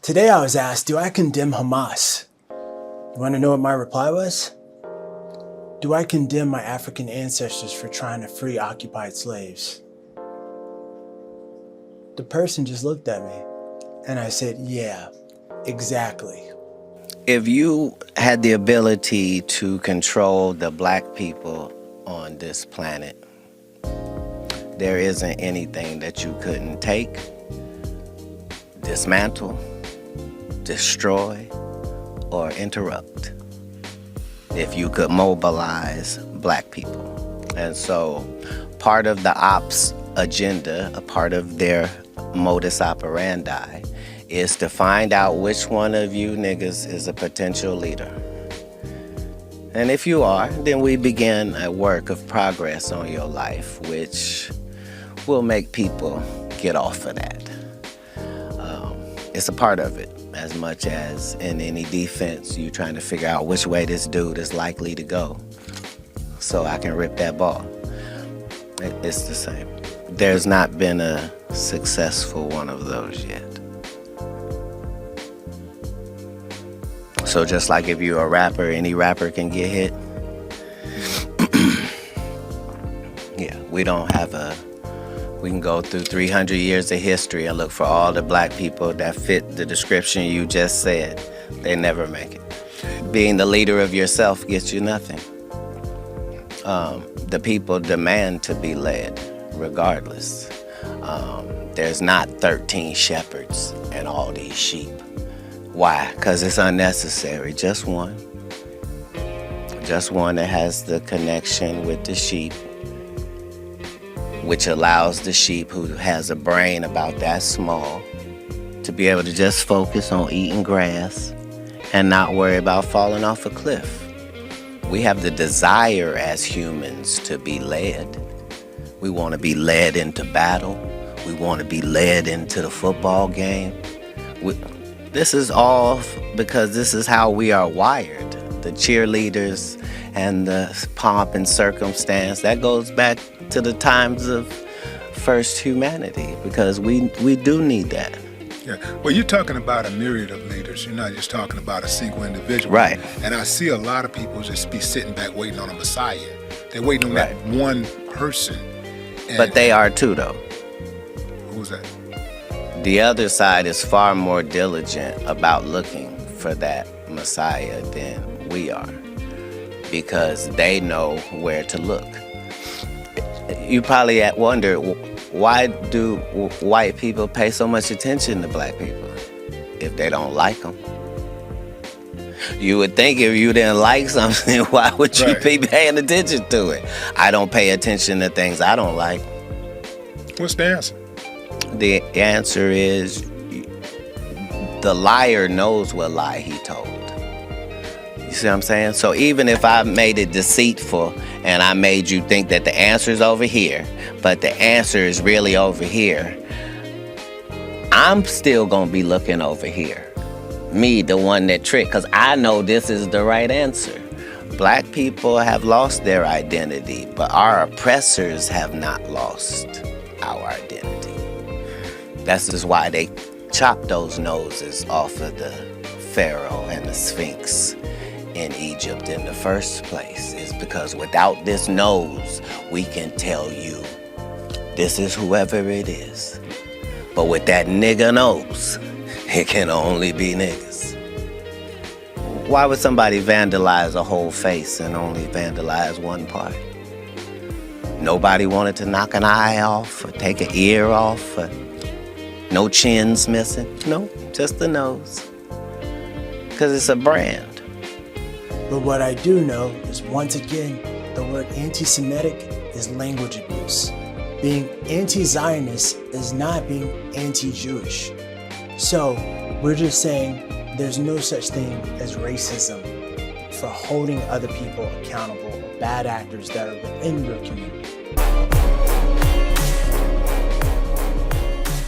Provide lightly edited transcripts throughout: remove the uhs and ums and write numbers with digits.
Today I was asked, do I condemn Hamas? You want to know what my reply was? Do I condemn my African ancestors for trying to free occupied slaves? The person just looked at me and I said, yeah, exactly. If you had the ability to control the black people on this planet, there isn't anything that you couldn't take, dismantle, destroy, or interrupt if you could mobilize black people. And so part of the ops agenda, a part of their modus operandi, is to find out which one of you niggas is a potential leader. And if you are, then we begin a work of progress on your life, which will make people get off of that. It's a part of it, as much as in any defense, you trying to figure out which way this dude is likely to go so I can rip that ball. It's the same. There's not been a successful one of those yet. So just like if you're a rapper, any rapper can get hit. Yeah, we don't have we can go through 300 years of history and look for all the black people that fit the description you just said. They never make it. Being the leader of yourself gets you nothing. The people demand to be led regardless. There's not 13 shepherds and all these sheep. Why? Because it's unnecessary. Just one. Just one that has the connection with the sheep, which allows the sheep who has a brain about that small to be able to just focus on eating grass and not worry about falling off a cliff. We have the desire as humans to be led. We want to be led into battle. We want to be led into the football game. This is all because this is how we are wired. The cheerleaders and the pomp and circumstance, that goes back to the times of first humanity, because we do need that. Yeah, well, you're talking about a myriad of leaders. You're not just talking about a single individual. Right. And I see a lot of people just be sitting back waiting on a Messiah. They're waiting on that one person. But they are too, though. Who's that? The other side is far more diligent about looking for that Messiah than we are, because they know where to look. You probably wonder, why do white people pay so much attention to black people if they don't like them? You would think if you didn't like something, why would you be paying attention to it? I don't pay attention to things I don't like. What's the answer? The answer is the liar knows what lie he told. You see what I'm saying? So even if I made it deceitful and I made you think that the answer is over here, but the answer is really over here, I'm still gonna be looking over here. Me, the one that tricked, because I know this is the right answer. Black people have lost their identity, but our oppressors have not lost our identity. That's just why they chopped those noses off of the Pharaoh and the Sphinx in Egypt in the first place. Is because without this nose, we can tell you this is whoever it is. But with that nigga nose, it can only be niggas. Why would somebody vandalize a whole face and only vandalize one part? Nobody wanted to knock an eye off or take an ear off or no chins missing. No, just the nose. Because it's a brand. But what I do know is, once again, the word anti-Semitic is language abuse. Being anti-Zionist is not being anti-Jewish. So we're just saying there's no such thing as racism for holding other people accountable or bad actors that are within your community.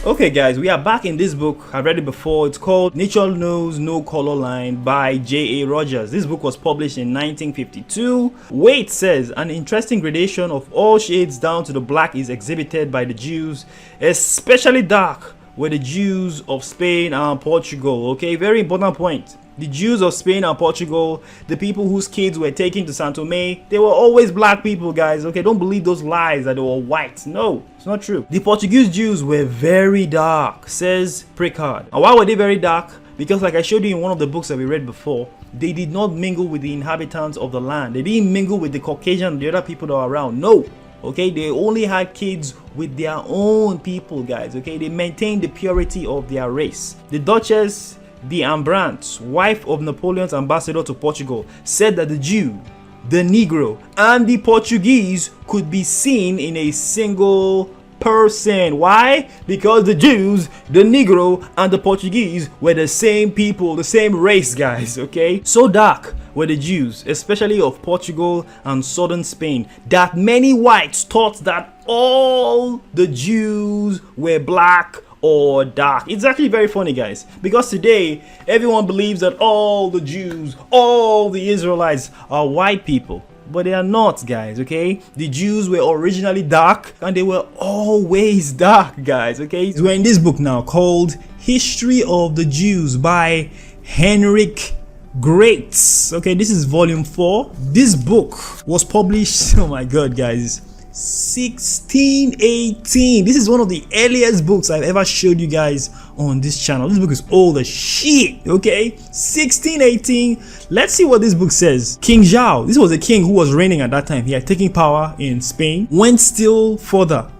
Okay guys, we are back in this book. I've read it before. It's called Nature Knows No Color Line by J.A. Rogers. This book was published in 1952. Waite says an interesting gradation of all shades down to the black is exhibited by the Jews, especially dark, were the Jews of Spain and Portugal. Okay, very important point. The Jews of Spain and Portugal, the people whose kids were taken to San Tome, they were always black people, guys. Okay, don't believe those lies that they were white. No, it's not true. The Portuguese Jews were very dark, says Precard. And why were they very dark? Because like I showed you in one of the books that we read before, they did not mingle with the inhabitants of the land. They didn't mingle with the Caucasian and the other people that were around. No. Okay, they only had kids with their own people, guys. Okay, they maintained the purity of their race. The Duchess de Ambrance, wife of Napoleon's ambassador to Portugal, said that the Jew, the Negro, and the Portuguese could be seen in a single person. Why? Because the Jews, the Negro, and the Portuguese were the same people, the same race, guys. Okay, so dark were the Jews, especially of Portugal and southern Spain, that many whites thought that all the Jews were black or dark. It's actually very funny, guys, because today everyone believes that all the Jews, all the Israelites are white people, but they are not, guys. Okay, the Jews were originally dark and they were always dark, guys. Okay, we're in this book now called History of the Jews by Henrik Greats. Okay, this is volume 4. This book was published, oh my god, guys, 1618. This is one of the earliest books I've ever showed you guys on this channel. This book is old as shit. Okay, 1618. Let's see what this book says. King Zhao, this was a king who was reigning at that time. He had taken power in Spain, went still further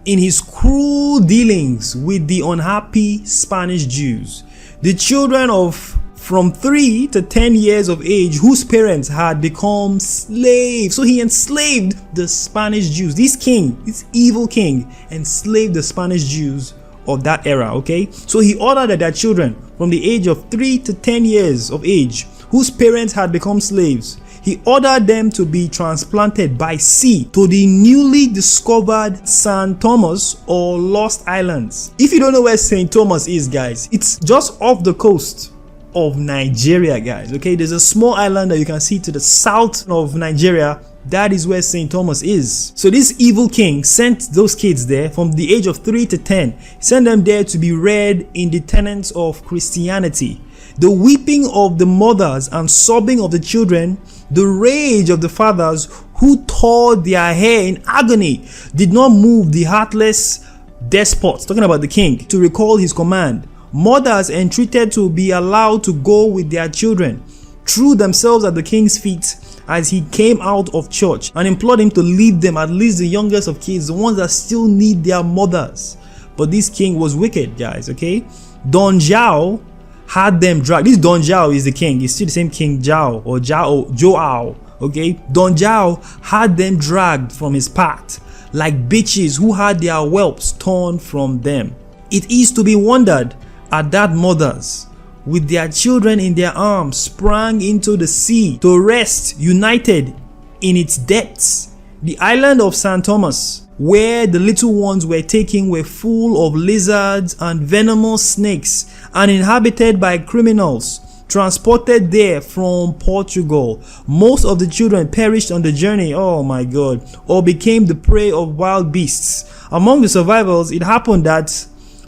in his cruel dealings with the unhappy Spanish Jews, the children of from 3 to 10 years of age whose parents had become slaves. So he enslaved the Spanish Jews. This king, this evil king, enslaved the Spanish Jews of that era. Okay, so he ordered that their children from the age of 3 to 10 years of age whose parents had become slaves, he ordered them to be transplanted by sea to the newly discovered San Tome or Lost Islands. If you don't know where St. Thomas is, guys, it's just off the coast of Nigeria, guys. Okay, there's a small island that you can see to the south of Nigeria. That is where St. Thomas is. So this evil king sent those kids there from the age of 3 to 10, sent them there to be reared in the tenets of Christianity. The weeping of the mothers and sobbing of the children, the rage of the fathers who tore their hair in agony, did not move the heartless despot, talking about the king, to recall his command. Mothers entreated to be allowed to go with their children, threw themselves at the king's feet as he came out of church, and implored him to leave them, at least the youngest of kids, the ones that still need their mothers. But this king was wicked, guys. Okay, Don Zhao had them dragged. This Don Zhao is the king. He's still the same King Zhao or Joao. Okay, Don Zhao had them dragged from his path like bitches who had their whelps torn from them. It is to be wondered at that mothers with their children in their arms sprang into the sea to rest united in its depths. The island of San Tome, where the little ones were taken, were full of lizards and venomous snakes and inhabited by criminals transported there from Portugal. Most of the children perished on the journey, oh my god, or became the prey of wild beasts. Among the survivors, it happened that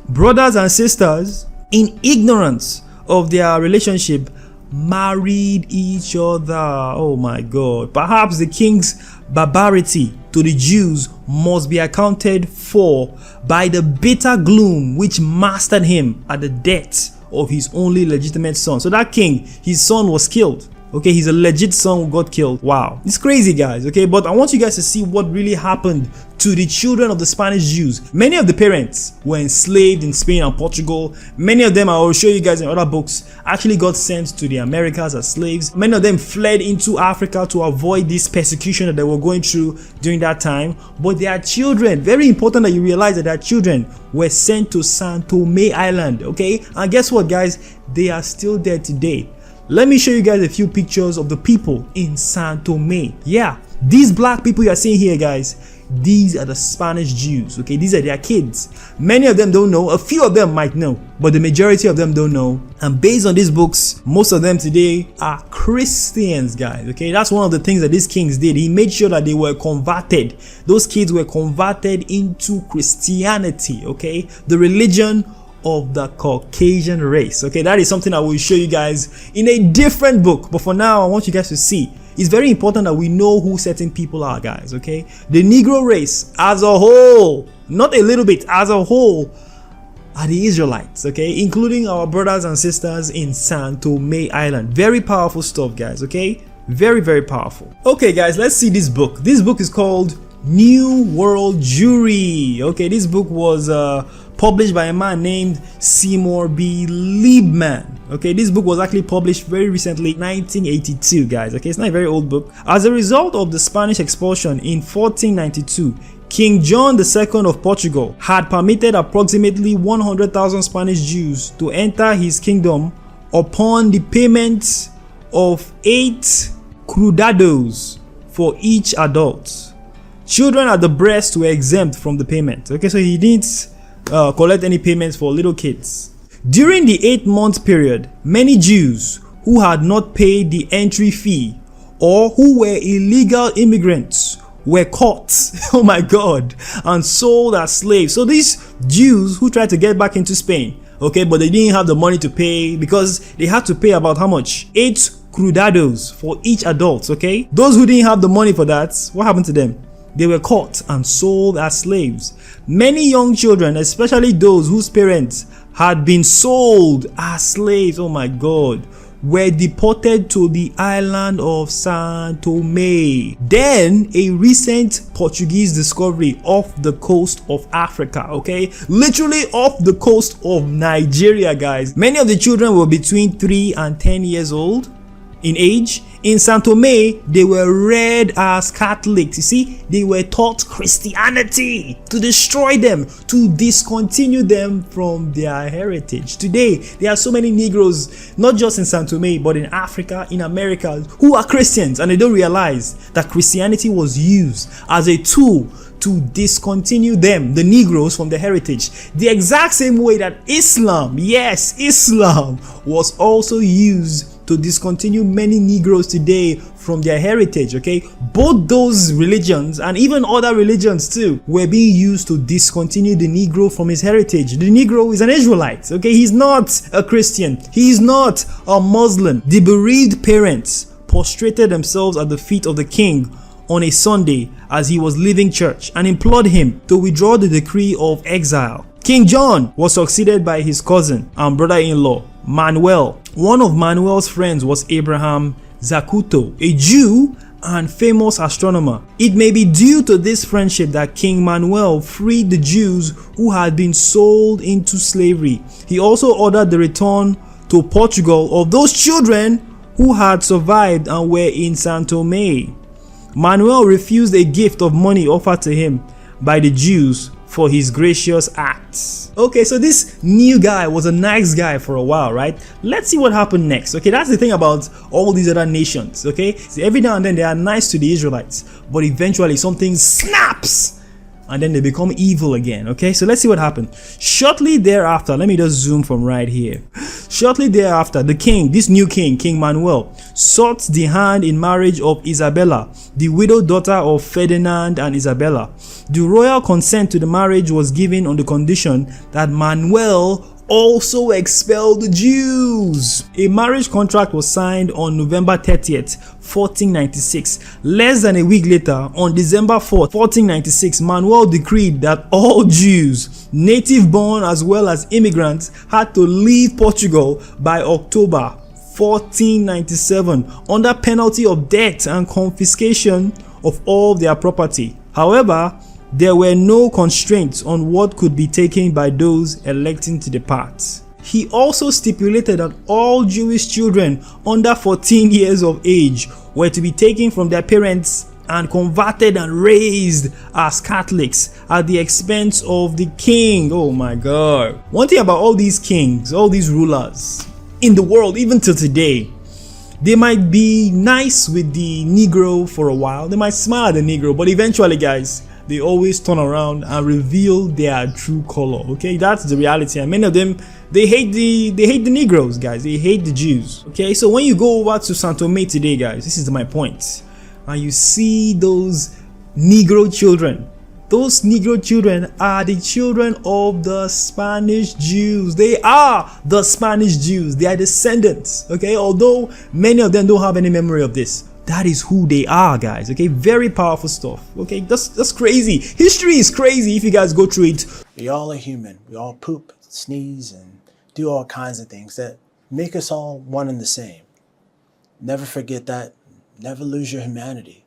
brothers and sisters, in ignorance of their relationship, married each other. Oh my god. Perhaps the king's barbarity to the Jews must be accounted for by the bitter gloom which mastered him at the death of his only legitimate son. So that king, his son was killed. Okay, he's a legit son who got killed. Wow, it's crazy, guys. Okay, but I want you guys to see what really happened to the children of the Spanish Jews. Many of the parents were enslaved in Spain and Portugal. Many of them, I will show you guys in other books, actually got sent to the Americas as slaves. Many of them fled into Africa to avoid this persecution that they were going through during that time. But their children, very important that you realize that their children were sent to San Tome Island. Okay, and guess what, guys? They are still there today. Let me show you guys a few pictures of the people in San Tome. Yeah, these black people you are seeing here, guys, these are the Spanish Jews. Okay, these are their kids. Many of them don't know. A few of them might know, but the majority of them don't know. And based on these books, most of them today are Christians, guys. Okay, that's one of the things that these kings did. He made sure that they were converted. Those kids were converted into Christianity. Okay, the religion of the Caucasian race. Okay, that is something I will show you guys in a different book. But for now, I want you guys to see. It's very important that we know who certain people are, guys. Okay, the Negro race as a whole, not a little bit, as a whole, are the Israelites, okay, including our brothers and sisters in San Tome Island. Very powerful stuff, guys. Okay, very, very powerful. Okay, guys, let's see this book. This book is called New World Jewry. Okay, this book was published by a man named Seymour B. Liebman. Okay, this book was actually published very recently, 1982, guys. Okay, it's not a very old book. As a result of the Spanish expulsion in 1492, King John II of Portugal had permitted approximately 100,000 Spanish Jews to enter his kingdom upon the payment of 8 crudados for each adult. Children at the breast were exempt from the payment. Okay, so he didn't collect any payments for little kids. During the 8-month period, many Jews who had not paid the entry fee or who were illegal immigrants were caught, oh my god, and sold as slaves. So these Jews who tried to get back into Spain, okay, but they didn't have the money to pay because they had to pay about how much? 8 crudados for each adult, okay? Those who didn't have the money for that, what happened to them? They were caught and sold as slaves. Many young children, especially those whose parents had been sold as slaves, oh my god, were deported to the island of San Tome. Then a recent Portuguese discovery off the coast of Africa, okay, literally off the coast of Nigeria, guys. Many of the children were between 3 and 10 years old in age. In San Tome, they were reared as Catholics. You see, they were taught Christianity to destroy them, to discontinue them from their heritage. Today, there are so many Negroes, not just in San Tome, but in Africa, in America, who are Christians, and they don't realize that Christianity was used as a tool to discontinue them, the Negroes, from their heritage. The exact same way that Islam, yes, Islam, was also used to discontinue many Negroes today from their heritage, okay? Both those religions and even other religions too were being used to discontinue the Negro from his heritage. The Negro is an Israelite, okay? He's not a Christian. He's not a Muslim. The bereaved parents prostrated themselves at the feet of the king on a Sunday as he was leaving church and implored him to withdraw the decree of exile. King John was succeeded by his cousin and brother-in-law, Manuel. One of Manuel's friends was Abraham Zacuto, a Jew and famous astronomer. It may be due to this friendship that King Manuel freed the Jews who had been sold into slavery. He also ordered the return to Portugal of those children who had survived and were in San Tome. Manuel refused a gift of money offered to him by the Jews for his gracious acts. Okay, so this new guy was a nice guy for a while, right? Let's see what happened next. Okay, that's the thing about all these other nations, okay? So every now and then they are nice to the Israelites, but eventually something snaps and then they become evil again, okay? So let's see what happened. Shortly thereafter, let me just zoom from right here. Shortly thereafter, the king, this new king, King Manuel, sought the hand in marriage of Isabella, the widowed daughter of Ferdinand and Isabella. The royal consent to the marriage was given on the condition that Manuel also expelled the Jews. A marriage contract was signed on November 30th, 1496. Less than a week later, on December 4th, 1496, Manuel decreed that all Jews, native born as well as immigrants, had to leave Portugal by October 1497 under penalty of death and confiscation of all their property. However, there were no constraints on what could be taken by those electing to depart. He also stipulated that all Jewish children under 14 years of age were to be taken from their parents and converted and raised as Catholics at the expense of the king. Oh my God. One thing about all these kings, all these rulers in the world, even till today, they might be nice with the Negro for a while. They might smile at the Negro, but eventually, guys, they always turn around and reveal their true color. Okay, that's the reality. And many of them, they hate the Negroes, guys. They hate the Jews. Okay, so when you go over to San Tome today, guys, this is my point, and you see those Negro children those Negro children are the children of the Spanish Jews. They are the Spanish Jews. They are descendants, okay? Although many of them don't have any memory of this. That is who they are, guys, okay? Very powerful stuff, okay? That's crazy. History is crazy if you guys go through it. We all are human. We all poop, sneeze, and do all kinds of things that make us all one and the same. Never forget that. Never lose your humanity.